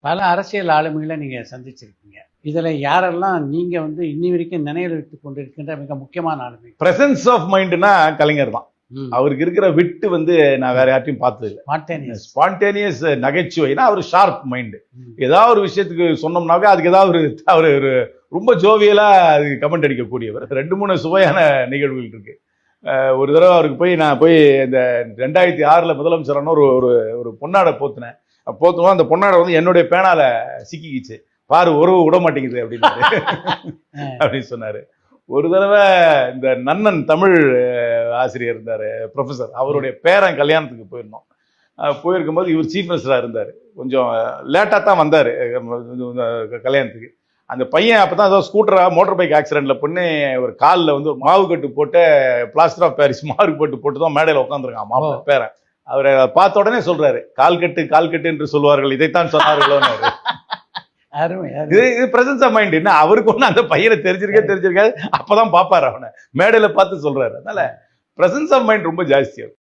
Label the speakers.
Speaker 1: பல அரசியல் ஆளுமைகளை நீங்க சந்திச்சிருக்கீங்க. இதுல யாரெல்லாம் நீங்க இன்னி வரைக்கும் நினைவில் வைத்துக் கொண்டிருக்கின்ற மிக முக்கியமான ஆளுமை?
Speaker 2: பிரசன்ஸ் ஆஃப் மைண்ட்னா கலைஞர் தான். அவருக்கு இருக்கிற விட்டு நான் வேற யார்ட்டையும் பார்த்தது இல்லை. ஸ்பான்டேனியஸ் நகைச்சுவைனா அவர் ஷார்ப் மைண்டு. ஏதாவது ஒரு விஷயத்துக்கு சொன்னோம்னாக்க அதுக்கு ஏதாவது ஒரு ரொம்ப ஜோவியலா அது கமெண்ட் அடிக்கக்கூடியவர். 2-3 சுவையான நிகழ்வுகள் இருக்கு. ஒரு தடவை அவருக்கு நான் போய் இந்த 2006 முதலமைச்சரான ஒரு பொன்னாடை போத்துனேன். போத்துவோம் அந்த பொன்னாடை என்னுடைய பேனால சிக்கிக்கிச்சு, பாரு உறவு விட மாட்டேங்குது அப்படின்னு சொன்னாரு. ஒரு தடவை இந்த நன்னன் தமிழ் ஆசிரியர் இருந்தாரு, ப்ரொஃபஸர், அவருடைய பேரன் கல்யாணத்துக்கு போயிருந்தோம். போயிருக்கும்போது இவர் சீஃப் மினிஸ்டரா இருந்தாரு. கொஞ்சம் லேட்டா தான் வந்தாரு கல்யாணத்துக்கு. அந்த பையன் அப்பதான் ஏதோ ஸ்கூட்டரா மோட்டர் பைக் ஆக்சிடென்ட்ல பண்ணி ஒரு காலில் மாவு கட்டு போட்டு பிளாஸ்டர் ஆஃப் பாரிஸ் மார்க் போட்டு தான் மேடையில் உட்காந்துருக்கான் மாப்பிள்ளை பேரன். அவரை பார்த்த உடனே சொல்றாரு, கால் கட்டு என்று சொல்வார்கள், இதைத்தான் சொன்னார்களோ. இது பிரசன்ஸ் ஆஃப் மைண்ட். என்ன அவருக்கு ஒண்ணு அந்த பையனை தெரிஞ்சிருக்காது, அப்பதான் பாப்பாரு அவனை மேடையில பார்த்து சொல்றாரு. அதனால பிரசன்ஸ் ஆஃப் மைண்ட் ரொம்ப ஜாஸ்தியா